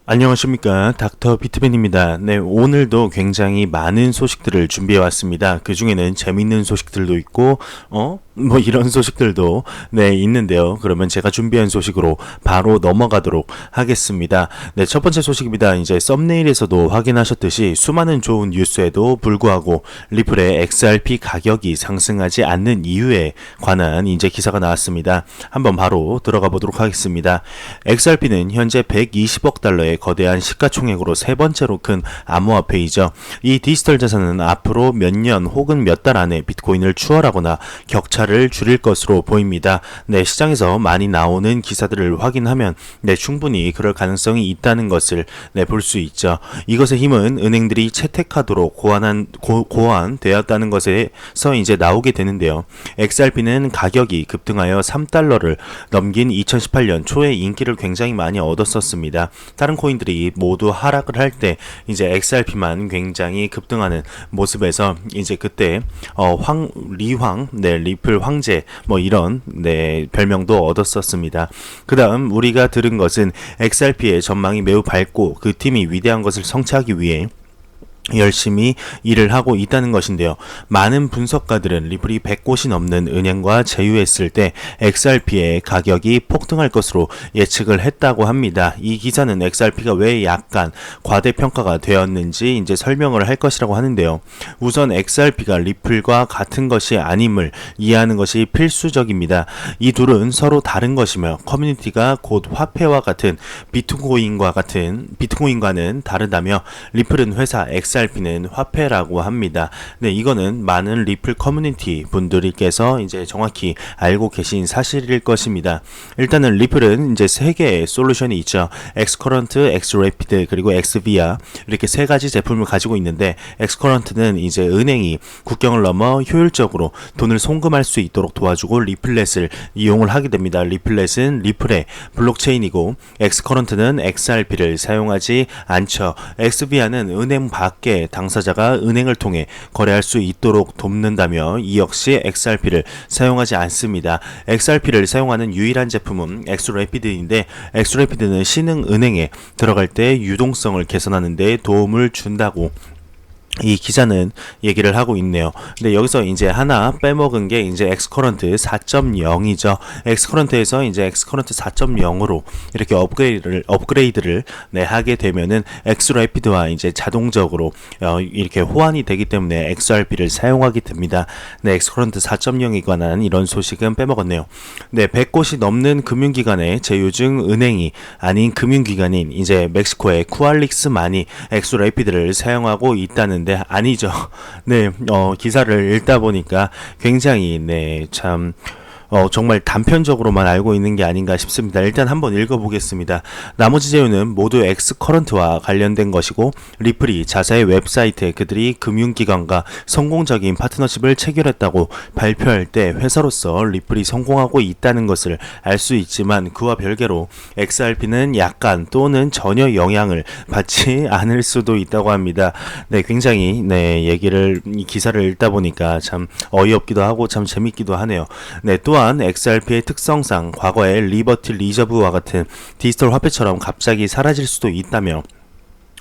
안녕하십니까, 닥터 비트맨입니다. 네, 오늘도 굉장히 많은 소식들을 준비해 왔습니다. 그 중에는 재밌는 소식들도 있고 뭐 이런 소식들도 있는데요. 그러면 제가 준비한 소식으로 바로 넘어가도록 하겠습니다. 네, 첫 번째 소식입니다. 이제 썸네일에서도 확인하셨듯이 수많은 좋은 뉴스에도 불구하고 리플의 XRP 가격이 상승하지 않는 이유에 관한 이제 기사가 나왔습니다. 한번 바로 들어가 보도록 하겠습니다. XRP는 현재 120억 달러의 거대한 시가총액으로 세 번째로 큰 암호화폐이죠. 이 디지털 자산은 앞으로 몇 년 혹은 몇 달 안에 비트코인을 추월하거나 격차를 줄일 것으로 보입니다. 네, 시장에서 많이 나오는 기사들을 확인하면 충분히 그럴 가능성이 있다는 것을 볼 수 있죠. 이것의 힘은 은행들이 채택하도록 고안되었다는 것에서 이제 나오게 되는데요. XRP는 가격이 급등하여 3달러를 넘긴 2018년 초에 인기를 굉장히 많이 얻었었습니다. 다른 코인들이 모두 하락을 할 때 이제 XRP만 굉장히 급등하는 모습에서 이제 그때 리플 황제 뭐 이런 별명도 얻었었습니다. 그다음 우리가 들은 것은 XRP의 전망이 매우 밝고 그 팀이 위대한 것을 성취하기 위해 열심히 일을 하고 있다는 것인데요. 많은 분석가들은 리플이 100곳이 넘는 은행과 제휴했을 때 XRP의 가격이 폭등할 것으로 예측을 했다고 합니다. 이 기사는 XRP가 왜 약간 과대평가가 되었는지 이제 설명을 할 것이라고 하는데요. 우선 XRP가 리플과 같은 것이 아님을 이해하는 것이 필수적입니다. 이 둘은 서로 다른 것이며 커뮤니티가 곧 화폐와 같은 비트코인과는 다르다며 리플은 회사 XRP는 화폐라고 합니다. 네, 이거는 많은 리플 커뮤니티 분들께서 이제 정확히 알고 계신 사실일 것입니다. 일단은 리플은 이제 세 개의 솔루션이 있죠. 엑스커런트, 엑스래피드, 그리고 엑스비아 이렇게 세 가지 제품을 가지고 있는데 엑스커런트는 이제 은행이 국경을 넘어 효율적으로 돈을 송금할 수 있도록 도와주고 리플렛을 이용을 하게 됩니다. 리플렛은 리플의 블록체인이고 엑스커런트는 XRP를 사용하지 않죠. 엑스비아는 은행 밖 당사자가 은행을 통해 거래할 수 있도록 돕는다며 이 역시 XRP를 사용하지 않습니다. XRP를 사용하는 유일한 제품은 엑스래피드인데 엑스래피드는 신흥은행에 들어갈 때 유동성을 개선하는 데 도움을 준다고 이 기자는 얘기를 하고 있네요. 근데 여기서 이제 하나 빼먹은 게 이제 엑스커런트 4.0이죠. 엑스커런트에서 이제 엑스커런트 4.0으로 이렇게 업그레이드를 하게 되면은 엑스래피드와 이제 자동적으로 이렇게 호환이 되기 때문에 XRP를 사용하게 됩니다. 네, 엑스커런트 4.0에 관한 이런 소식은 빼먹었네요. 네, 100곳이 넘는 금융기관의 제휴 중 은행이 아닌 금융기관인 이제 멕시코의 쿠알릭스만이 엑스래피드를 사용하고 있다는 아니죠. 네, 기사를 읽다 보니까 굉장히 참 정말 단편적으로만 알고 있는 게 아닌가 싶습니다. 일단 한번 읽어보겠습니다. 나머지 제휴는 모두 엑스커런트와 관련된 것이고 리플이 자사의 웹사이트에 그들이 금융기관과 성공적인 파트너십을 체결했다고 발표할 때 회사로서 리플이 성공하고 있다는 것을 알 수 있지만 그와 별개로 XRP는 약간 또는 전혀 영향을 받지 않을 수도 있다고 합니다. 네, 굉장히 이 기사를 읽다 보니까 참 어이없기도 하고 참 재밌기도 하네요. 네, 또한 XRP의 특성상 과거의 리버티 리저브와 같은 디지털 화폐처럼 갑자기 사라질 수도 있다며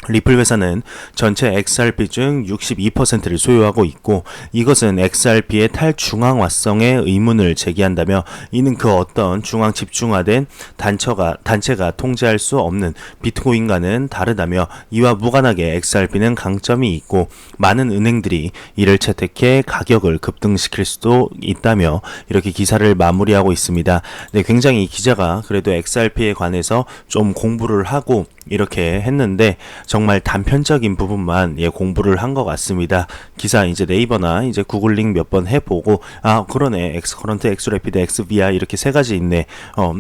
리플 회사는 전체 XRP 중 62%를 소유하고 있고 이것은 XRP의 탈중앙화성에 의문을 제기한다며 이는 그 어떤 중앙 집중화된 단체가 통제할 수 없는 비트코인과는 다르다며 이와 무관하게 XRP는 강점이 있고 많은 은행들이 이를 채택해 가격을 급등시킬 수도 있다며 이렇게 기사를 마무리하고 있습니다. 네, 굉장히 기자가 그래도 XRP에 관해서 좀 공부를 하고 이렇게 했는데 정말 단편적인 부분만 공부를 한 것 같습니다. 기사 이제 네이버나 이제 구글링 몇 번 해보고 그러네, 엑스커런트, 엑스래피드, 엑스비아 이렇게 세 가지 있네.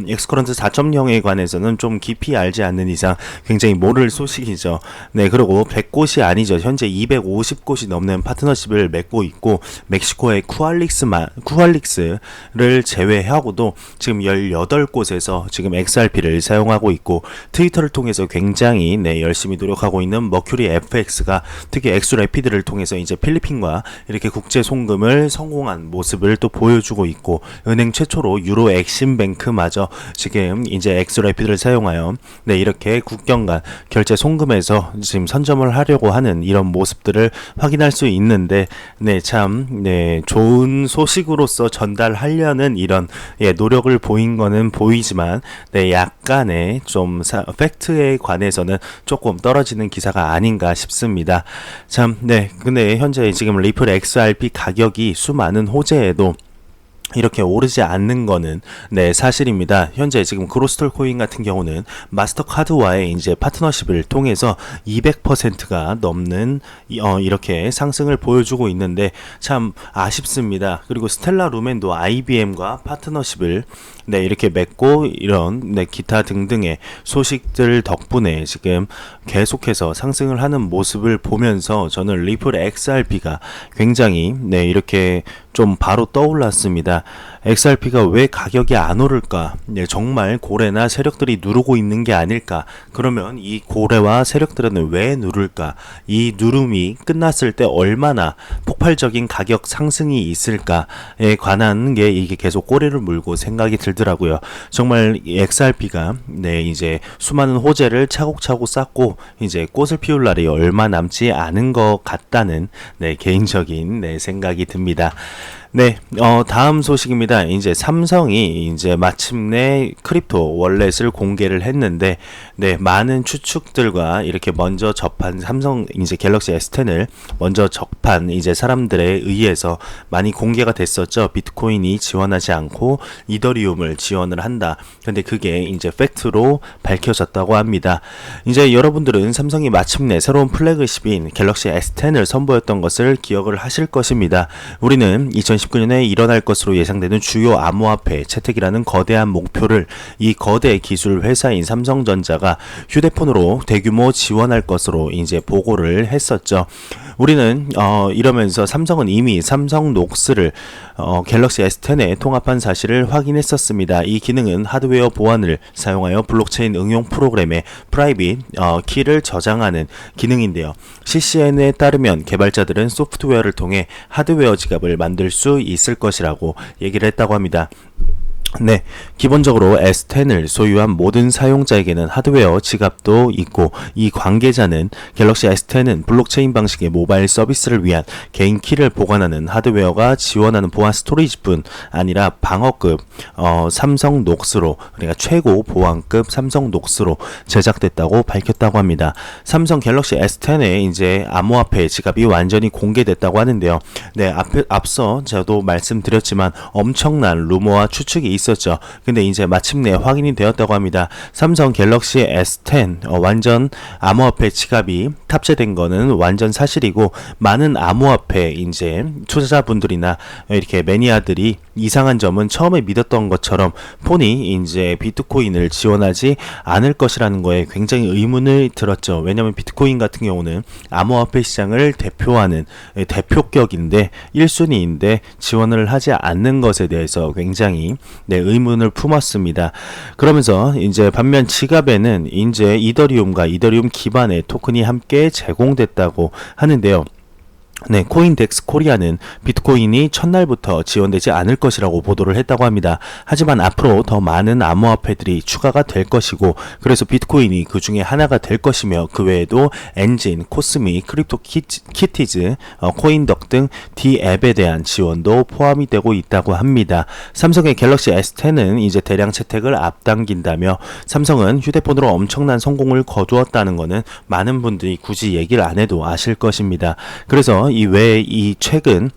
엑스커런트 4.0에 관해서는 좀 깊이 알지 않는 이상 굉장히 모를 소식이죠. 네, 그리고 100곳이 아니죠. 현재 250곳이 넘는 파트너십을 맺고 있고 멕시코의 쿠알릭스를 제외하고도 지금 18곳에서 지금 XRP를 사용하고 있고 트위터를 통해서 굉장히 열심히 노력하고 주력하고 있는 머큐리 FX가 특히 엑스래피드를 통해서 이제 필리핀과 이렇게 국제 송금을 성공한 모습을 또 보여주고 있고, 은행 최초로 유로 엑심뱅크마저 지금 이제 엑스래피드를 사용하여 네, 이렇게 국경 간 결제 송금에서 지금 선점을 하려고 하는 이런 모습들을 확인할 수 있는데, 네, 참, 네, 좋은 소식으로서 전달하려는 이런 노력을 보인 거는 보이지만, 네, 약간의 좀 팩트에 관해서는 조금 떨어지는 기사가 아닌가 싶습니다. 참, 네, 근데 현재 지금 리플 XRP 가격이 수많은 호재에도 이렇게 오르지 않는 거는 네, 사실입니다. 현재 지금 그로스톨 코인 같은 경우는 마스터카드와의 이제 파트너십을 통해서 200%가 넘는 이렇게 상승을 보여주고 있는데 참 아쉽습니다. 그리고 스텔라 루멘도 IBM과 파트너십을 네, 이렇게 맺고 이런 네, 기타 등등의 소식들 덕분에 지금 계속해서 상승을 하는 모습을 보면서 저는 리플 XRP가 굉장히 네, 이렇게 좀 바로 떠올랐습니다. XRP가 왜 가격이 안 오를까? 네, 정말 고래나 세력들이 누르고 있는 게 아닐까? 그러면 이 고래와 세력들은 왜 누를까? 이 누름이 끝났을 때 얼마나 폭발적인 가격 상승이 있을까에 관한 게 이게 계속 꼬리를 물고 생각이 들더라고요. 정말 XRP가 네, 이제 수많은 호재를 차곡차곡 쌓고 이제 꽃을 피울 날이 얼마 남지 않은 것 같다는 네, 개인적인 네, 생각이 듭니다. 네, 다음 소식입니다. 이제 삼성이 이제 마침내 크립토 월렛을 공개를 했는데, 네, 많은 추측들과 이렇게 먼저 접한 삼성 이제 갤럭시 S10을 먼저 접한 이제 사람들에 의해서 많이 공개가 됐었죠. 비트코인이 지원하지 않고 이더리움을 지원을 한다. 근데 그게 이제 팩트로 밝혀졌다고 합니다. 이제 여러분들은 삼성이 마침내 새로운 플래그십인 갤럭시 S10을 선보였던 것을 기억을 하실 것입니다. 우리는 2019년에 일어날 것으로 예상되는 주요 암호화폐 채택이라는 거대한 목표를 이 거대 기술 회사인 삼성전자가 휴대폰으로 대규모 지원할 것으로 이제 보고를 했었죠. 우리는 이러면서 삼성은 이미 삼성 녹스를 갤럭시 S10에 통합한 사실을 확인했었습니다. 이 기능은 하드웨어 보안을 사용하여 블록체인 응용 프로그램에 프라이빗 키를 저장하는 기능인데요. CCN에 따르면 개발자들은 소프트웨어를 통해 하드웨어 지갑을 만들 수 있을 것이라고 얘기를 했다고 합니다. 네, 기본적으로 S10을 소유한 모든 사용자에게는 하드웨어 지갑도 있고, 이 관계자는 갤럭시 S10은 블록체인 방식의 모바일 서비스를 위한 개인 키를 보관하는 하드웨어가 지원하는 보안 스토리지뿐 아니라 방어급 삼성 녹스로, 그러니까 최고 보안급 삼성 녹스로 제작됐다고 밝혔다고 합니다. 삼성 갤럭시 S10의 이제 암호화폐 지갑이 완전히 공개됐다고 하는데요. 네, 앞서 저도 말씀드렸지만 엄청난 루머와 추측이 있었죠. 근데 이제 마침내 확인이 되었다고 합니다. 삼성 갤럭시 S10 완전 암호화폐 지갑이 탑재된 거는 완전 사실이고, 많은 암호화폐 이제 투자자분들이나 이렇게 매니아들이 이상한 점은 처음에 믿었던 것처럼 폰이 이제 비트코인을 지원하지 않을 것이라는 거에 굉장히 의문을 들었죠. 왜냐하면 비트코인 같은 경우는 암호화폐 시장을 대표하는 대표격인데 1순위인데 지원을 하지 않는 것에 대해서 굉장히 네, 의문을 품었습니다. 그러면서 이제 반면 지갑에는 이제 이더리움과 이더리움 기반의 토큰이 함께 제공됐다고 하는데요. 네, 코인덱스 코리아는 비트코인이 첫날부터 지원되지 않을 것이라고 보도를 했다고 합니다. 하지만 앞으로 더 많은 암호화폐들이 추가가 될 것이고, 그래서 비트코인이 그 중에 하나가 될 것이며, 그 외에도 엔진, 코스미, 크립토 키티즈, 코인덕 등 D앱에 대한 지원도 포함이 되고 있다고 합니다. 삼성의 갤럭시 S10은 이제 대량 채택을 앞당긴다며, 삼성은 휴대폰으로 엄청난 성공을 거두었다는 것은 많은 분들이 굳이 얘기를 안 해도 아실 것입니다. 그래서 이외에 이 최근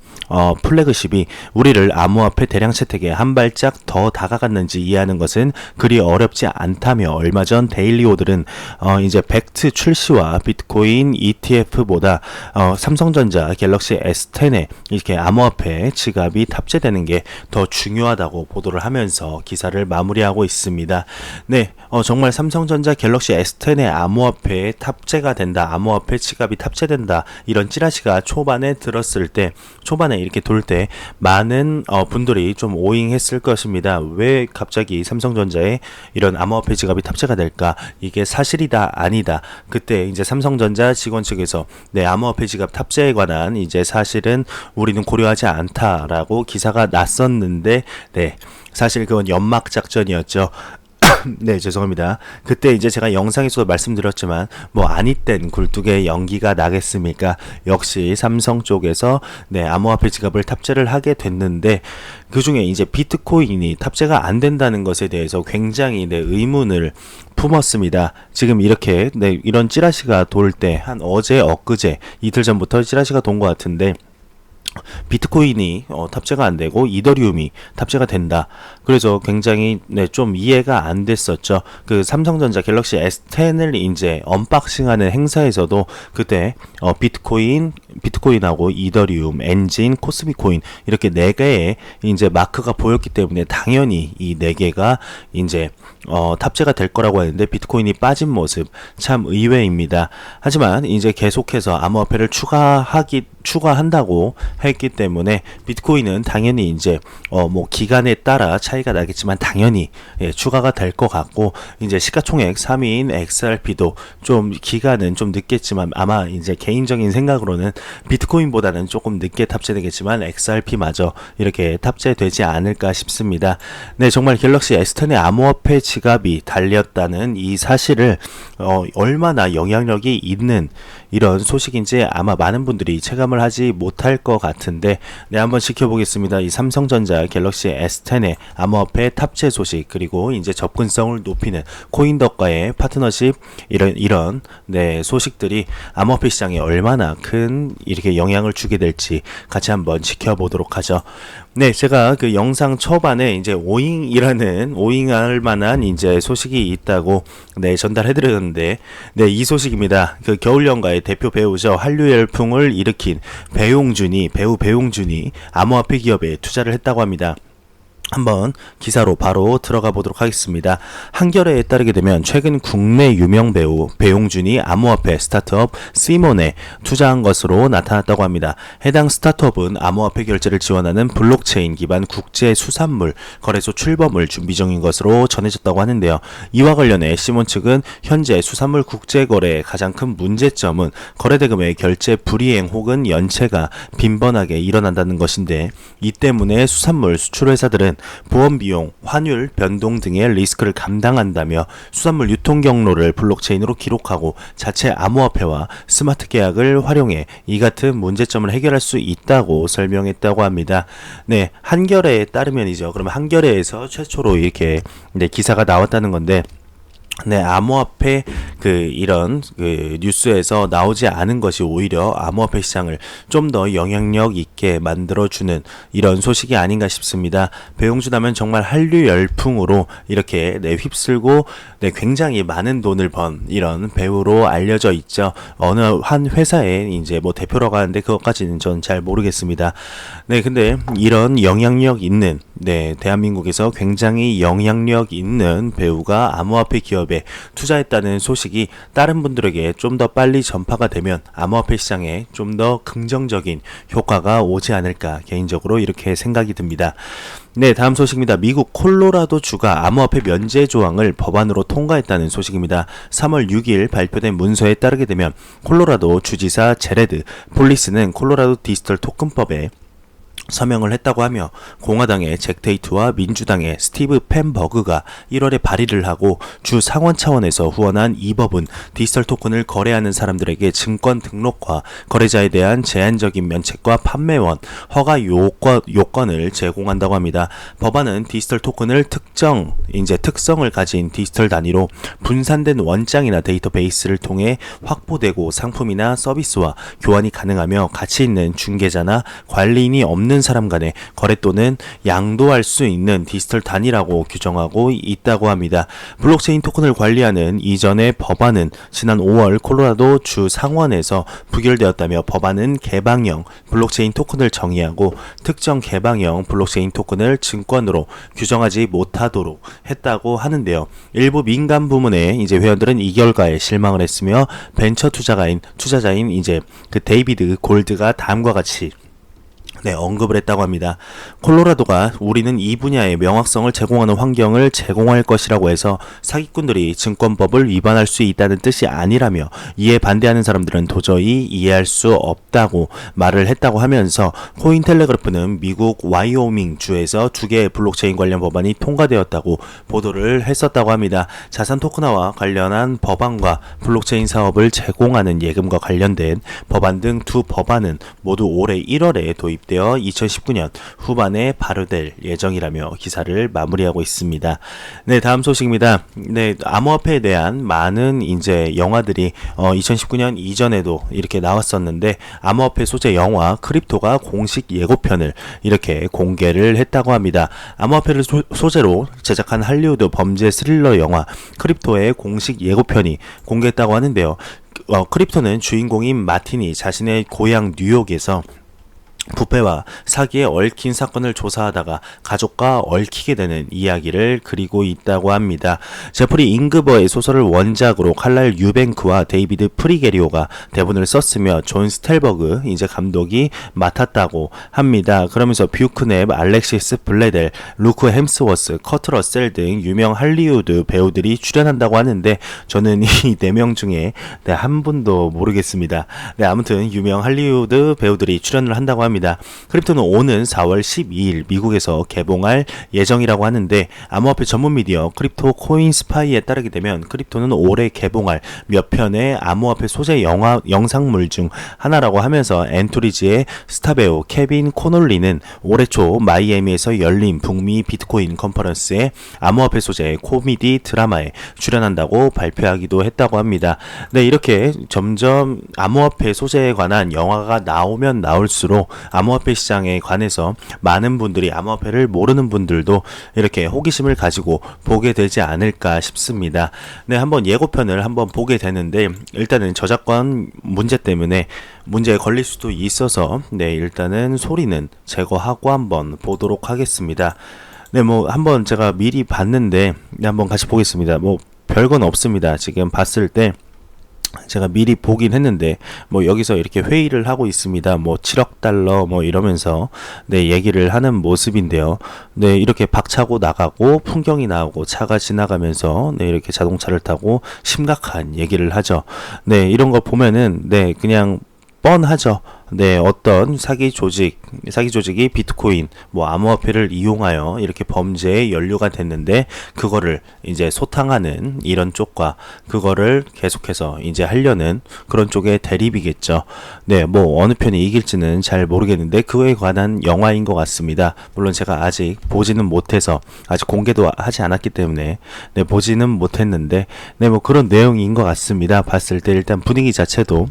플래그십이 우리를 암호화폐 대량 채택에 한 발짝 더 다가갔는지 이해하는 것은 그리 어렵지 않다며, 얼마 전 데일리오들은 이제 벡트 출시와 비트코인 ETF보다 삼성전자 갤럭시 S10에 이렇게 암호화폐 지갑이 탑재되는 게 더 중요하다고 보도를 하면서 기사를 마무리하고 있습니다. 네, 정말 삼성전자 갤럭시 S10에 암호화폐 탑재가 된다, 암호화폐 지갑이 탑재된다, 이런 찌라시가 초반에 들었을 때, 초반에 이렇게 돌 때 많은 분들이 좀 오잉했을 것입니다. 왜 갑자기 삼성전자에 이런 암호화폐 지갑이 탑재가 될까? 이게 사실이다 아니다. 그때 이제 삼성전자 직원 측에서 암호화폐 지갑 탑재에 관한 이제 사실은 우리는 고려하지 않다라고 기사가 났었는데, 사실 그건 연막 작전이었죠. 네, 죄송합니다. 그때 이제 제가 영상에서도 말씀드렸지만 뭐 아니땐 굴뚝에 연기가 나겠습니까? 역시 삼성 쪽에서 암호화폐 지갑을 탑재를 하게 됐는데, 그 중에 이제 비트코인이 탑재가 안 된다는 것에 대해서 굉장히 의문을 품었습니다. 지금 이렇게 이런 찌라시가 돌 때 한 어제 엊그제 이틀 전부터 찌라시가 돈 것 같은데, 비트코인이 탑재가 안 되고 이더리움이 탑재가 된다. 그래서 굉장히 좀 이해가 안 됐었죠. 그 삼성전자 갤럭시 S10을 이제 언박싱하는 행사에서도 그때 비트코인하고 이더리움, 엔진, 코스미코인 이렇게 4개의 이제 마크가 보였기 때문에 당연히 이 4개가 이제 탑재가 될 거라고 하는데, 비트코인이 빠진 모습 참 의외입니다. 하지만 이제 계속해서 암호화폐를 추가한다고 했기 때문에 비트코인은 당연히 이제 뭐 기간에 따라 차이가 나겠지만 당연히 추가가 될 것 같고, 이제 시가총액 3위인 XRP도 좀 기간은 좀 늦겠지만 아마 이제 개인적인 생각으로는 비트코인보다는 조금 늦게 탑재되겠지만 XRP마저 이렇게 탑재되지 않을까 싶습니다. 네, 정말 갤럭시 S10의 암호화폐 지갑이 달렸다는 이 사실을 얼마나 영향력이 있는 이런 소식인지 아마 많은 분들이 체감을 하지 못할 것 같은데, 한번 지켜보겠습니다. 이 삼성전자 갤럭시 S10의 암호화폐 탑재 소식, 그리고 이제 접근성을 높이는 코인덕과의 파트너십, 이런 소식들이 암호화폐 시장에 얼마나 큰 이렇게 영향을 주게 될지 같이 한번 지켜보도록 하죠. 네, 제가 그 영상 초반에 이제 오잉할 만한 이제 소식이 있다고 전달해드렸는데, 이 소식입니다. 그 겨울연가의 대표 배우죠. 한류 열풍을 일으킨 배우 배용준이 암호화폐 기업에 투자를 했다고 합니다. 한번 기사로 바로 들어가 보도록 하겠습니다. 한겨레에 따르게 되면 최근 국내 유명 배우 배용준이 암호화폐 스타트업 시몬에 투자한 것으로 나타났다고 합니다. 해당 스타트업은 암호화폐 결제를 지원하는 블록체인 기반 국제 수산물 거래소 출범을 준비 중인 것으로 전해졌다고 하는데요. 이와 관련해 시몬 측은 현재 수산물 국제 거래의 가장 큰 문제점은 거래대금의 결제 불이행 혹은 연체가 빈번하게 일어난다는 것인데, 이 때문에 수산물 수출 회사들은 보험비용, 환율 변동 등의 리스크를 감당한다며 수산물 유통 경로를 블록체인으로 기록하고 자체 암호화폐와 스마트 계약을 활용해 이 같은 문제점을 해결할 수 있다고 설명했다고 합니다. 네, 한겨레에 따르면이죠. 그러면 한겨레에서 최초로 이렇게 기사가 나왔다는 건데, 암호화폐 이런 뉴스에서 나오지 않은 것이 오히려 암호화폐 시장을 좀 더 영향력 있게 만들어주는 이런 소식이 아닌가 싶습니다. 배용준 하면 정말 한류 열풍으로 이렇게 휩쓸고 굉장히 많은 돈을 번 이런 배우로 알려져 있죠. 어느 한 회사의 이제 뭐 대표라고 하는데 그것까지는 전 잘 모르겠습니다. 근데 이런 영향력 있는 대한민국에서 굉장히 영향력 있는 배우가 암호화폐 기업에 투자했다는 소식이 다른 분들에게 좀 더 빨리 전파가 되면 암호화폐 시장에 좀 더 긍정적인 효과가 오지 않을까 개인적으로 이렇게 생각이 듭니다. 다음 소식입니다. 미국 콜로라도주가 암호화폐 면제 조항을 법안으로 통과했다는 소식입니다. 3월 6일 발표된 문서에 따르게 되면 콜로라도 주지사 제레드 폴리스는 콜로라도 디지털 토큰법에 서명을 했다고 하며, 공화당의 잭 데이트와 민주당의 스티브 펜버그가 1월에 발의를 하고 주 상원 차원에서 후원한 이 법은 디지털 토큰을 거래하는 사람들에게 증권 등록과 거래자에 대한 제한적인 면책과 판매원, 허가 요건을 제공한다고 합니다. 법안은 디지털 토큰을 특성을 가진 디지털 단위로 분산된 원장이나 데이터베이스를 통해 확보되고 상품이나 서비스와 교환이 가능하며 가치 있는 중개자나 관리인이 없는 있는 사람 간의 거래 또는 양도할 수 있는 디지털 단위라고 규정하고 있다고 합니다. 블록체인 토큰을 관리하는 이전의 법안은 지난 5월 콜로라도 주 상원에서 부결되었다며 법안은 개방형 블록체인 토큰을 정의하고 특정 개방형 블록체인 토큰을 증권으로 규정하지 못하도록 했다고 하는데요. 일부 민간 부문의 이제 회원들은 이 결과에 실망을 했으며 벤처 투자자인 이제 그 데이비드 골드가 다음과 같이 언급을 했다고 합니다. 콜로라도가 우리는 이 분야의 명확성을 제공하는 환경을 제공할 것이라고 해서 사기꾼들이 증권법을 위반할 수 있다는 뜻이 아니라며 이에 반대하는 사람들은 도저히 이해할 수 없다고 말을 했다고 하면서 코인텔레그래프는 미국 와이오밍 주에서 2개의 블록체인 관련 법안이 통과되었다고 보도를 했었다고 합니다. 자산 토큰화와 관련한 법안과 블록체인 사업을 제공하는 예금과 관련된 법안 등 두 법안은 모두 올해 1월에 도입되어 2019년 후반에 발효될 예정이라며 기사를 마무리하고 있습니다. 네, 다음 소식입니다. 네, 암호화폐에 대한 많은 이제 영화들이 2019년 이전에도 이렇게 나왔었는데 암호화폐 소재 영화 크립토가 공식 예고편을 이렇게 공개를 했다고 합니다. 암호화폐를 소재로 제작한 할리우드 범죄 스릴러 영화 크립토의 공식 예고편이 공개했다고 하는데요. 크립토는 주인공인 마틴이 자신의 고향 뉴욕에서 부패와 사기에 얽힌 사건을 조사하다가 가족과 얽히게 되는 이야기를 그리고 있다고 합니다. 제프리 잉그버의 소설을 원작으로 칼날 유뱅크와 데이비드 프리게리오가 대본을 썼으며 존 스텔버그 이제 감독이 맡았다고 합니다. 그러면서 뷰크넵, 알렉시스 블레델, 루크 햄스워스, 커트 러셀 등 유명 할리우드 배우들이 출연한다고 하는데 저는 이 4명 중에 한 분도 모르겠습니다. 네, 아무튼 유명 할리우드 배우들이 출연을 한다고 합니다. 크립토는 오는 4월 12일 미국에서 개봉할 예정이라고 하는데 암호화폐 전문 미디어 크립토 코인 스파이에 따르게 되면 크립토는 올해 개봉할 몇 편의 암호화폐 소재 영상물 중 하나라고 하면서 엔토리지의 스타 배우 케빈 코놀리는 올해 초 마이애미에서 열린 북미 비트코인 컨퍼런스에 암호화폐 소재 코미디 드라마에 출연한다고 발표하기도 했다고 합니다. 네, 이렇게 점점 암호화폐 소재에 관한 영화가 나오면 나올수록 암호화폐 시장에 관해서 많은 분들이 암호화폐를 모르는 분들도 이렇게 호기심을 가지고 보게 되지 않을까 싶습니다. 네, 한번 예고편을 한번 보게 되는데 일단은 저작권 문제 때문에 문제에 걸릴 수도 있어서 네, 일단은 소리는 제거하고 한번 보도록 하겠습니다. 네, 뭐 한번 제가 미리 봤는데 한번 같이 보겠습니다. 뭐 별건 없습니다. 지금 봤을 때 제가 미리 보긴 했는데 뭐 여기서 이렇게 회의를 하고 있습니다. 뭐 7억 달러 뭐 이러면서 네, 얘기를 하는 모습인데요. 네, 이렇게 박차고 나가고 풍경이 나오고 차가 지나가면서 네, 이렇게 자동차를 타고 심각한 얘기를 하죠. 네, 이런 거 보면은 네, 그냥 뻔하죠. 네, 어떤 사기 조직이 비트코인, 뭐 암호화폐를 이용하여 이렇게 범죄의 연료가 됐는데 그거를 이제 소탕하는 이런 쪽과 그거를 계속해서 이제 하려는 그런 쪽의 대립이겠죠. 네, 뭐 어느 편이 이길지는 잘 모르겠는데 그거에 관한 영화인 것 같습니다. 물론 제가 아직 보지는 못해서 아직 공개도 하지 않았기 때문에 네, 보지는 못했는데 네, 뭐 그런 내용인 것 같습니다. 봤을 때 일단 분위기 자체도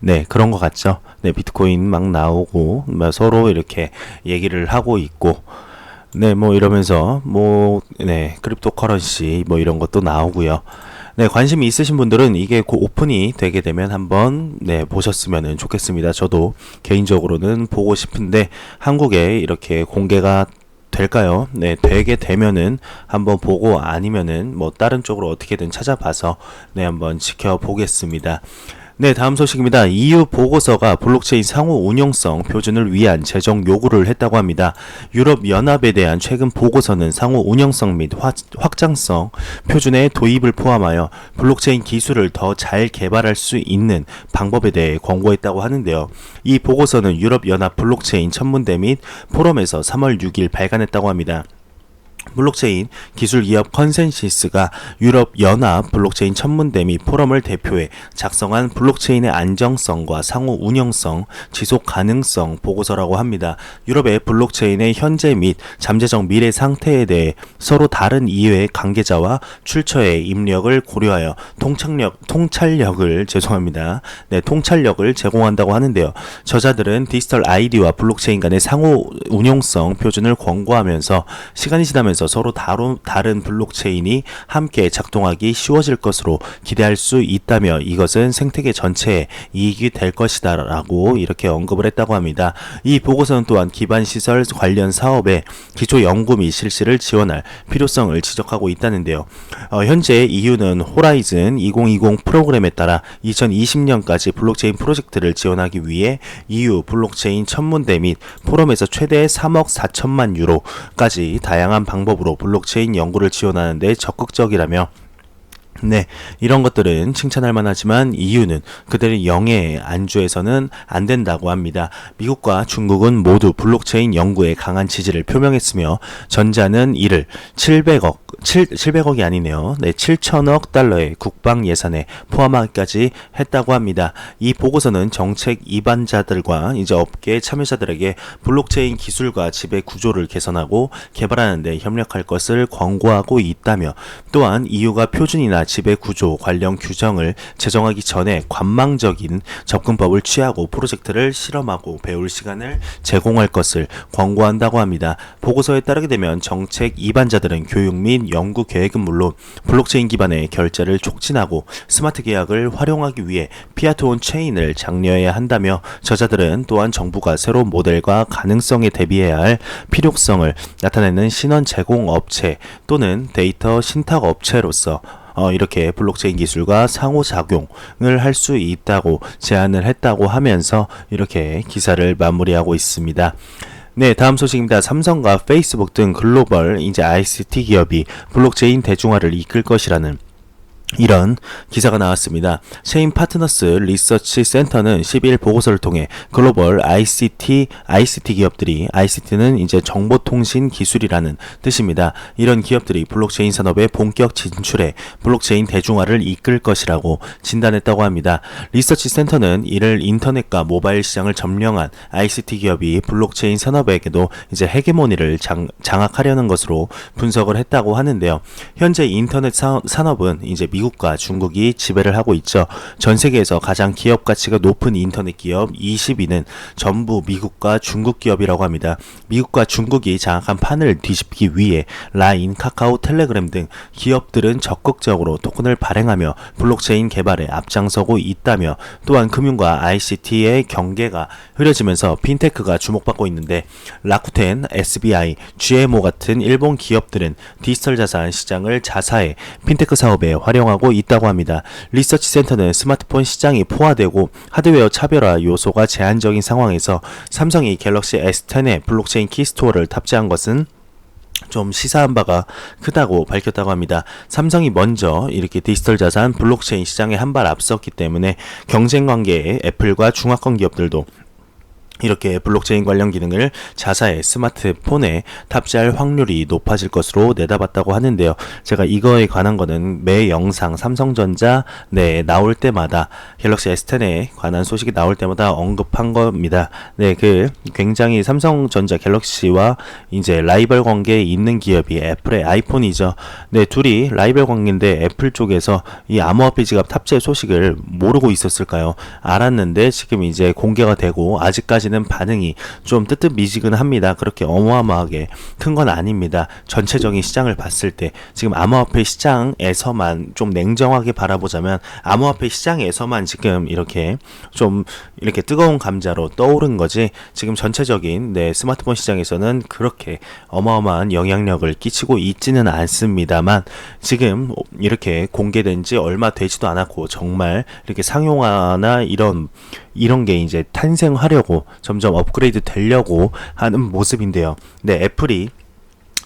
네, 그런 것 같죠. 네, 비트코인 막 나오고 서로 이렇게 얘기를 하고 있고 네, 뭐 이러면서 뭐 네, 크립토 커런시 뭐 이런 것도 나오고요. 네, 관심이 있으신 분들은 이게 곧 오픈이 되게 되면 한번 네, 보셨으면 좋겠습니다. 저도 개인적으로는 보고 싶은데 한국에 이렇게 공개가 될까요? 네, 되게 되면은 한번 보고 아니면은 뭐 다른 쪽으로 어떻게든 찾아봐서 네, 한번 지켜보겠습니다. 네, 다음 소식입니다. EU 보고서가 블록체인 상호 운용성 표준을 위한 제정 요구를 했다고 합니다. 유럽 연합에 대한 최근 보고서는 상호 운용성 및 확장성 표준의 도입을 포함하여 블록체인 기술을 더 잘 개발할 수 있는 방법에 대해 권고했다고 하는데요. 이 보고서는 유럽 연합 블록체인 천문대 및 포럼에서 3월 6일 발간했다고 합니다. 블록체인 기술 기업 컨센시스가 유럽 연합 블록체인 천문대 및 포럼을 대표해 작성한 블록체인의 안정성과 상호 운영성, 지속 가능성 보고서라고 합니다. 유럽의 블록체인의 현재 및 잠재적 미래 상태에 대해 서로 다른 이해의 관계자와 출처의 입력을 고려하여 통찰력을 제공한다고 하는데요. 저자들은 디지털 아이디와 블록체인 간의 상호 운용성 표준을 권고하면서 시간이 지나면서 서로 다른 블록체인이 함께 작동하기 쉬워질 것으로 기대할 수 있다며 이것은 생태계 전체에 이익이 될 것이다 라고 이렇게 언급을 했다고 합니다. 이 보고서는 또한 기반시설 관련 사업의 기초 연구 및 실시를 지원할 필요성을 지적하고 있다는데요. 현재 EU는 호라이즌 2020 프로그램에 따라 2020년까지 블록체인 프로젝트를 지원하기 위해 EU 블록체인 천문대 및 포럼에서 최대 3억 4천만 유로까지 다양한 방법으로 블록체인 연구를 지원하는 데 적극적이라며 이런 것들은 칭찬할 만하지만 EU는 그들의 영예에 안주해서는 안 된다고 합니다. 미국과 중국은 모두 블록체인 연구에 강한 지지를 표명했으며 전자는 이를 700억이 아니네요. 7천억 달러의 국방 예산에 포함하기까지 했다고 합니다. 이 보고서는 정책 입안자들과 이제 업계 참여자들에게 블록체인 기술과 지배 구조를 개선하고 개발하는 데 협력할 것을 권고하고 있다며 또한 EU가 표준이나 지배 구조 관련 규정을 제정하기 전에 관망적인 접근법을 취하고 프로젝트를 실험하고 배울 시간을 제공할 것을 권고한다고 합니다. 보고서에 따르게 되면 정책 입안자들은 교육 및 연구 계획은 물론 블록체인 기반의 결제를 촉진하고 스마트 계약을 활용하기 위해 피아트 온 체인을 장려해야 한다며 저자들은 또한 정부가 새로운 모델과 가능성에 대비해야 할 필요성을 나타내는 신원 제공 업체 또는 데이터 신탁 업체로서 이렇게 블록체인 기술과 상호작용을 할 수 있다고 제안을 했다고 하면서 이렇게 기사를 마무리하고 있습니다. 다음 소식입니다. 삼성과 페이스북 등 글로벌 ICT 기업이 블록체인 대중화를 이끌 것이라는 이런 기사가 나왔습니다. 체인 파트너스 리서치 센터는 12일 보고서를 통해 글로벌 ICT 기업들이 ICT는 이제 정보통신 기술이라는 뜻입니다. 이런 기업들이 블록체인 산업에 본격 진출해 블록체인 대중화를 이끌 것이라고 진단했다고 합니다. 리서치 센터는 이를 인터넷과 모바일 시장을 점령한 ICT 기업이 블록체인 산업에게도 이제 헤게모니를 장악하려는 것으로 분석을 했다고 하는데요. 현재 인터넷 산업은 이제 미국과 중국이 지배를 하고 있죠. 전 세계에서 가장 기업 가치가 높은 인터넷 기업 20위는 전부 미국과 중국 기업이라고 합니다. 미국과 중국이 장악한 판을 뒤집기 위해 라인, 카카오, 텔레그램 등 기업들은 적극적으로 토큰을 발행하며 블록체인 개발에 앞장서고 있다며 또한 금융과 ICT의 경계가 흐려지면서 핀테크가 주목받고 있는데 라쿠텐, SBI, GMO 같은 일본 기업들은 디지털 자산 시장을 자사해 핀테크 사업에 활용하고 있다고 합니다. 리서치 센터는 스마트폰 시장이 포화되고 하드웨어 차별화 요소가 제한적인 상황에서 삼성이 갤럭시 S10에 블록체인 키스토어를 탑재한 것은 좀 시사한 바가 크다고 밝혔다고 합니다. 삼성이 먼저 이렇게 디지털 자산 블록체인 시장에 한 발 앞섰기 때문에 경쟁 관계에 애플과 중화권 기업들도 이렇게 블록체인 관련 기능을 자사의 스마트폰에 탑재할 확률이 높아질 것으로 내다봤다고 하는데요. 제가 이거에 관한 거는 매 영상 삼성전자 나올 때마다 갤럭시 S10에 관한 소식이 나올 때마다 언급한 겁니다. 굉장히 삼성전자 갤럭시와 이제 라이벌 관계에 있는 기업이 애플의 아이폰이죠. 둘이 라이벌 관계인데 애플 쪽에서 이 암호화폐 지갑 탑재 소식을 모르고 있었을까요? 알았는데 지금 이제 공개가 되고 아직까지 반응이 좀 뜨뜻미지근합니다. 그렇게 어마어마하게 큰 건 아닙니다. 전체적인 시장을 봤을 때 지금 암호화폐 시장에서만 좀 냉정하게 바라보자면 암호화폐 시장에서만 지금 이렇게 좀 이렇게 뜨거운 감자로 떠오른 거지 지금 전체적인 스마트폰 시장에서는 그렇게 어마어마한 영향력을 끼치고 있지는 않습니다만 지금 이렇게 공개된 지 얼마 되지도 않았고 정말 이렇게 상용화나 이런 게 이제 탄생하려고 점점 업그레이드 되려고 하는 모습인데요. 애플이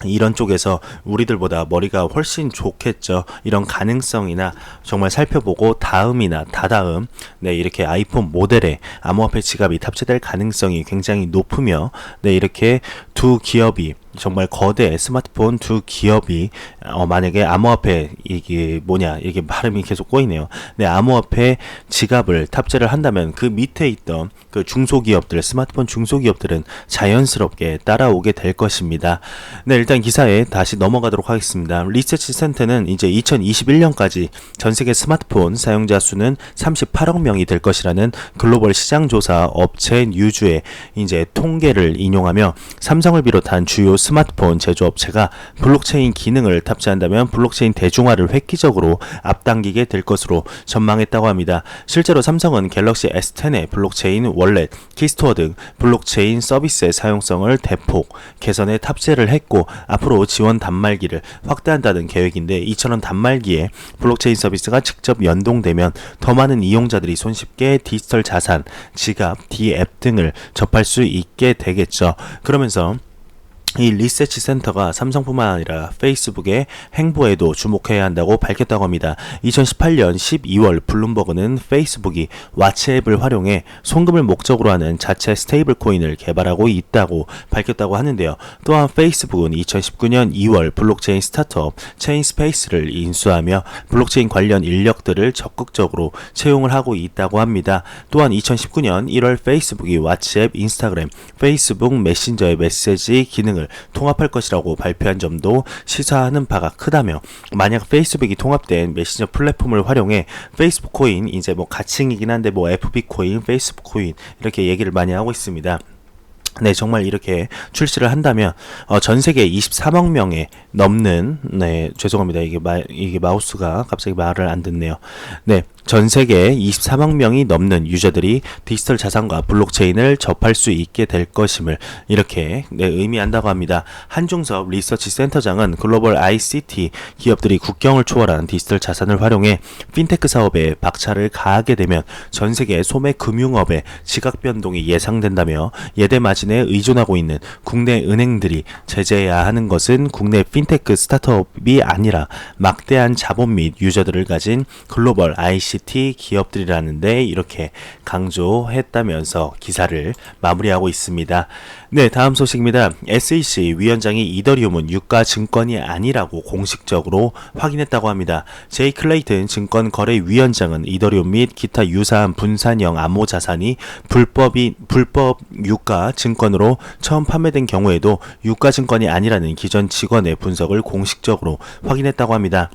이런 쪽에서 우리들보다 머리가 훨씬 좋겠죠. 이런 가능성이나 정말 살펴보고 다음이나 다다음 이렇게 아이폰 모델에 암호화폐 지갑이 탑재될 가능성이 굉장히 높으며 이렇게 두 기업이 정말 거대 스마트폰 두 기업이 만약에 암호화폐 이게 뭐냐 이게 발음이 계속 꼬이네요. 네, 암호화폐 지갑을 탑재를 한다면 그 밑에 있던 그 중소기업들 스마트폰 중소기업들은 자연스럽게 따라오게 될 것입니다. 네, 일단 기사에 다시 넘어가도록 하겠습니다. 리서치 센터는 이제 2021년까지 전 세계 스마트폰 사용자 수는 38억 명이 될 것이라는 글로벌 시장 조사 업체 뉴주의 이제 통계를 인용하며 삼성을 비롯한 주요 스마트폰 제조업체가 블록체인 기능을 탑재한다면 블록체인 대중화를 획기적으로 앞당기게 될 것으로 전망했다고 합니다. 실제로 삼성은 갤럭시 S10의 블록체인 월렛, 키스토어 등 블록체인 서비스의 사용성을 대폭 개선에 탑재를 했고 앞으로 지원 단말기를 확대한다는 계획인데 이처럼 단말기에 블록체인 서비스가 직접 연동되면 더 많은 이용자들이 손쉽게 디지털 자산, 지갑, 디앱 등을 접할 수 있게 되겠죠. 그러면서 이 리서치 센터가 삼성뿐만 아니라 페이스북의 행보에도 주목해야 한다고 밝혔다고 합니다. 2018년 12월 블룸버그는 페이스북이 와치 앱을 활용해 송금을 목적으로 하는 자체 스테이블 코인을 개발하고 있다고 밝혔다고 하는데요. 또한 페이스북은 2019년 2월 블록체인 스타트업 체인스페이스를 인수하며 블록체인 관련 인력들을 적극적으로 채용을 하고 있다고 합니다. 또한 2019년 1월 페이스북이 와치 앱, 인스타그램, 페이스북 메신저의 메시지 기능을 통합할 것이라고 발표한 점도 시사하는 바가 크다며 만약 페이스북이 통합된 메신저 플랫폼을 활용해 페이스북 코인 이제 뭐 가칭이긴 한데 뭐 FB 코인, 페이스북 코인 이렇게 얘기를 많이 하고 있습니다. 네, 정말 이렇게 출시를 한다면 전 세계 23억 명에 넘는 죄송합니다. 이게 마우스가 갑자기 말을 안 듣네요. 네, 전 세계 23억 명이 넘는 유저들이 디지털 자산과 블록체인을 접할 수 있게 될 것임을 이렇게 의미한다고 합니다. 한중섭 리서치 센터장은 글로벌 ICT 기업들이 국경을 초월한 디지털 자산을 활용해 핀테크 사업에 박차를 가하게 되면 전 세계 소매 금융업의 지각 변동이 예상된다며 예대 마진에 의존하고 있는 국내 은행들이 제재해야 하는 것은 국내 핀테크 스타트업이 아니라 막대한 자본 및 유저들을 가진 글로벌 ICT 기업들이라는데 이렇게 강조했다면서 기사를 마무리하고 있습니다. 네, 다음 소식입니다. SEC 위원장이 이더리움은 유가 증권이 아니라고 공식적으로 확인했다고 합니다. 제이 클레이튼 증권거래위원장은 이더리움 및 기타 유사한 분산형 암호 자산이 불법 유가 증권으로 처음 판매된 경우에도 유가 증권이 아니라는 기존 직원의 분석을 공식적으로 확인했다고 합니다.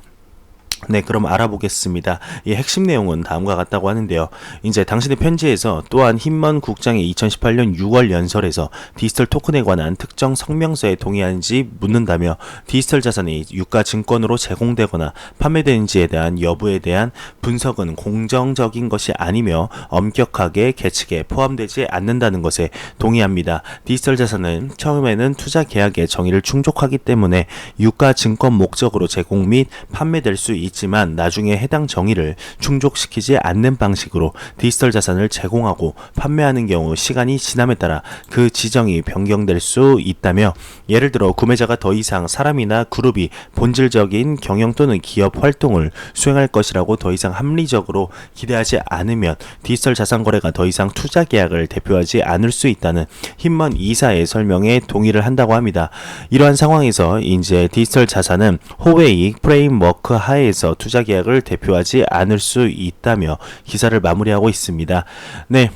네, 그럼 알아보겠습니다. 이 핵심 내용은 다음과 같다고 하는데요. 이제 당신의 편지에서 또한 힘먼 국장이 2018년 6월 연설에서 디지털 토큰에 관한 특정 성명서에 동의하는지 묻는다며 디지털 자산이 유가 증권으로 제공되거나 판매되는지에 대한 여부에 대한 분석은 공정적인 것이 아니며 엄격하게 계측에 포함되지 않는다는 것에 동의합니다. 디지털 자산은 처음에는 투자 계약의 정의를 충족하기 때문에 유가 증권 목적으로 제공 및 판매될 수 있지만 나중에 해당 정의를 충족시키지 않는 방식으로 디지털 자산을 제공하고 판매하는 경우 시간이 지남에 따라 그 지정이 변경될 수 있다며 예를 들어 구매자가 더 이상 사람이나 그룹이 본질적인 경영 또는 기업 활동을 수행할 것이라고 더 이상 합리적으로 기대하지 않으면 디지털 자산 거래가 더 이상 투자 계약을 대표하지 않을 수 있다는 힘먼 이사의 설명에 동의를 한다고 합니다. 이러한 상황에서 이제 디지털 자산은 호웨이 프레임워크 하에서 투자 계약을 대표하지 않을 수 있다며 기사를 마무리하고 있습니다. 네,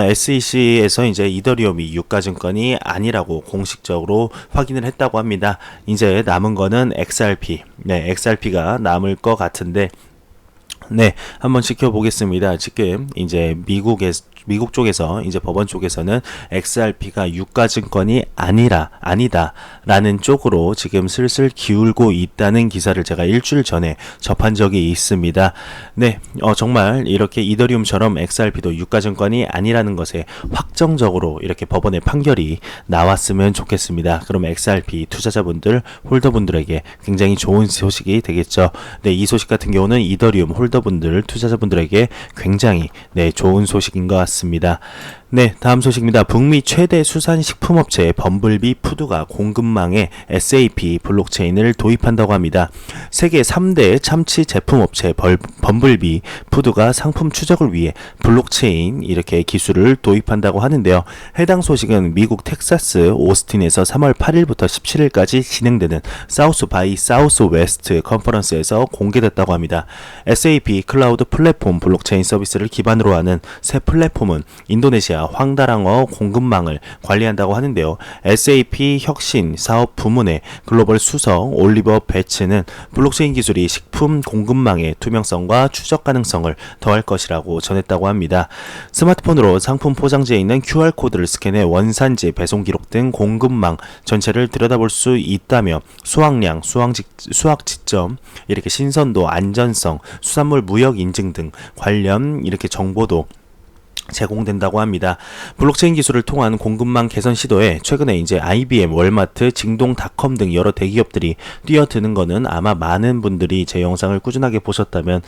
SEC에서 이제 이더리움이 유가증권이 아니라고 공식적으로 확인을 했다고 합니다. 이제 남은 거는 XRP. 네, XRP가 남을 것 같은데 네, 한번 지켜보겠습니다. 지금 이제 미국 쪽에서 이제 법원 쪽에서는 XRP가 유가증권이 아니다라는 쪽으로 지금 슬슬 기울고 있다는 기사를 제가 일주일 전에 접한 적이 있습니다. 네, 정말 이렇게 이더리움처럼 XRP도 유가증권이 아니라는 것에 확정적으로 이렇게 법원의 판결이 나왔으면 좋겠습니다. 그럼 XRP 투자자분들, 홀더분들에게 굉장히 좋은 소식이 되겠죠. 네, 이 소식 같은 경우는 이더리움 홀더분들, 투자자분들에게 굉장히 좋은 소식인 것 같습니다. 네, 다음 소식입니다. 북미 최대 수산식품업체 범블비 푸드가 공급망에 SAP 블록체인을 도입한다고 합니다. 세계 3대 참치 제품업체 범블비 푸드가 상품 추적을 위해 블록체인 이렇게 기술을 도입한다고 하는데요. 해당 소식은 미국 텍사스 오스틴에서 3월 8일부터 17일까지 진행되는 사우스 바이 사우스 웨스트 컨퍼런스에서 공개됐다고 합니다. SAP 클라우드 플랫폼 블록체인 서비스를 기반으로 하는 새 플랫폼은 인도네시아 황다랑어 공급망을 관리한다고 하는데요. SAP 혁신 사업 부문의 글로벌 수석 올리버 배츠는 블록체인 기술이 식품 공급망의 투명성과 추적 가능성을 더할 것이라고 전했다고 합니다. 스마트폰으로 상품 포장지에 있는 QR코드를 스캔해 원산지, 배송 기록 등 공급망 전체를 들여다볼 수 있다며 수확량, 수확 지점, 이렇게 신선도, 안전성, 수산물 무역 인증 등 관련 이렇게 정보도 제공된다고 합니다. 블록체인 기술을 통한 공급망 개선 시도에 최근에 이제 IBM, 월마트, 징동닷컴 등 여러 대기업들이 뛰어드는 거는 아마 많은 분들이 제 영상을 꾸준하게 보셨다면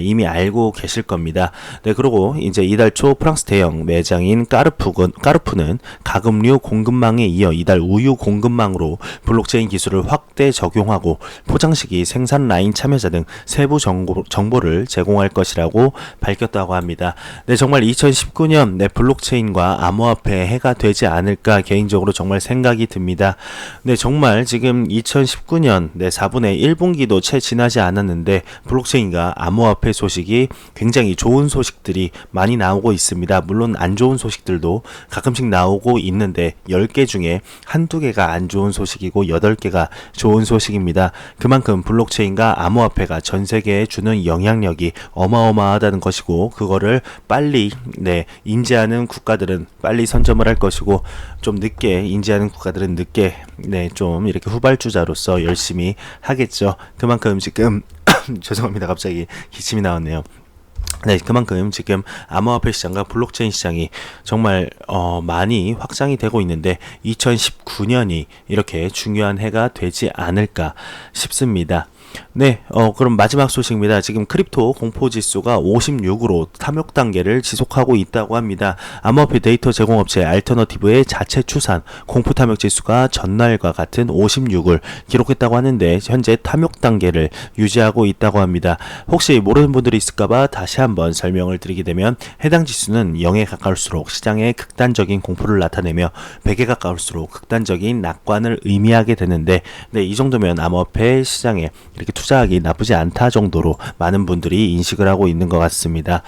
이미 알고 계실 겁니다. 그리고 이제 이달 초 프랑스 대형 매장인 까르푸는 가금류 공급망에 이어 이달 우유 공급망으로 블록체인 기술을 확대 적용하고 포장시기, 생산 라인 참여자 등 세부 정보를 제공할 것이라고 밝혔다고 합니다. 정말 2019년 블록체인과 암호화폐 해가 되지 않을까 개인적으로 정말 생각이 듭니다. 정말 지금 2019년 4분의 1분기도 채 지나지 않았는데 블록체인과 암호화폐 소식이 굉장히 좋은 소식들이 많이 나오고 있습니다. 물론 안 좋은 소식들도 가끔씩 나오고 있는데 10개 중에 한두 개가 안 좋은 소식이고 8개가 좋은 소식입니다. 그만큼 블록체인과 암호화폐가 전 세계에 주는 영향력이 어마어마하다는 것이고 그거를 빨리 인지하는 국가들은 빨리 선점을 할 것이고 좀 늦게 인지하는 국가들은 늦게 좀 이렇게 후발주자로서 열심히 하겠죠. 그만큼 지금 죄송합니다. 갑자기 기침이 나왔네요. 그만큼 지금 암호화폐 시장과 블록체인 시장이 정말 많이 확장이 되고 있는데 2019년이 이렇게 중요한 해가 되지 않을까 싶습니다. 그럼 마지막 소식입니다. 지금 크립토 공포지수가 56으로 탐욕 단계를 지속하고 있다고 합니다. 암호화폐 데이터 제공업체 알터너티브의 자체 추산 공포 탐욕 지수가 전날과 같은 56을 기록했다고 하는데 현재 탐욕 단계를 유지하고 있다고 합니다. 혹시 모르는 분들이 있을까봐 다시 한번 설명을 드리게 되면 해당 지수는 0에 가까울수록 시장에 극단적인 공포를 나타내며 100에 가까울수록 극단적인 낙관을 의미하게 되는데 이 정도면 암호화폐 시장에 이렇게 투자하기 나쁘지 않다 정도로 많은 분들이 인식을 하고 있는 것 같습니다.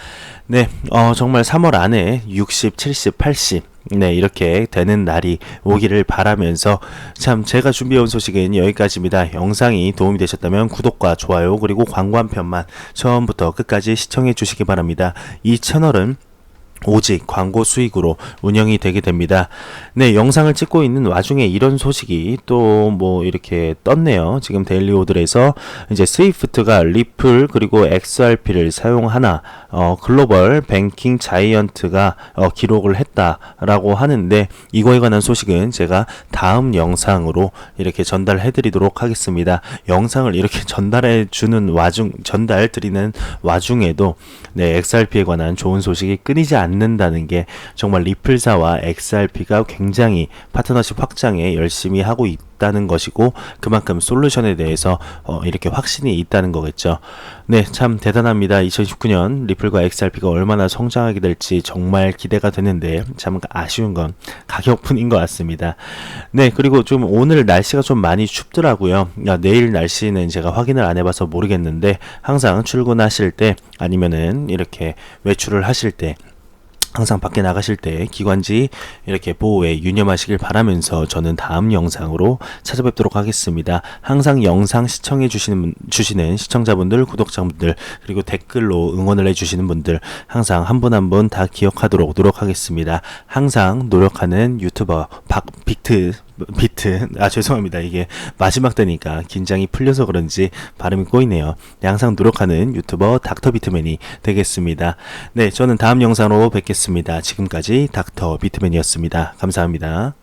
정말 3월 안에 60, 70, 80 이렇게 되는 날이 오기를 바라면서 참 제가 준비해온 소식은 여기까지입니다. 영상이 도움이 되셨다면 구독과 좋아요 그리고 광고 한 편만 처음부터 끝까지 시청해 주시기 바랍니다. 이 채널은 오직 광고 수익으로 운영이 되게 됩니다. 영상을 찍고 있는 와중에 이런 소식이 또 이렇게 떴네요. 지금 데일리 오들에서 이제 스위프트가 리플 그리고 XRP를 사용하나 글로벌 뱅킹 자이언트가 기록을 했다라고 하는데 이거에 관한 소식은 제가 다음 영상으로 이렇게 전달해 드리도록 하겠습니다. 영상을 이렇게 전달 드리는 와중에도 XRP에 관한 좋은 소식이 끊이지 않는다는 게 정말 리플사와 XRP가 굉장히 파트너십 확장에 열심히 하고 있다는 것이고 그만큼 솔루션에 대해서 이렇게 확신이 있다는 거겠죠. 참 대단합니다. 2019년 리플과 XRP가 얼마나 성장하게 될지 정말 기대가 되는데 참 아쉬운 건 가격뿐인 것 같습니다. 그리고 좀 오늘 날씨가 좀 많이 춥더라고요. 내일 날씨는 제가 확인을 안 해봐서 모르겠는데 항상 출근하실 때 아니면은 이렇게 외출을 하실 때 항상 밖에 나가실 때 기관지 이렇게 보호에 유념하시길 바라면서 저는 다음 영상으로 찾아뵙도록 하겠습니다. 항상 영상 시청해 주시는 시청자분들, 구독자분들 그리고 댓글로 응원을 해주시는 분들 항상 한 분 한 분 다 기억하도록 노력하겠습니다. 항상 노력하는 유튜버 죄송합니다. 이게 마지막 때니까 긴장이 풀려서 그런지 발음이 꼬이네요. 항상 노력하는 유튜버 닥터 비트맨이 되겠습니다. 저는 다음 영상으로 뵙겠습니다. 지금까지 닥터 비트맨이었습니다. 감사합니다.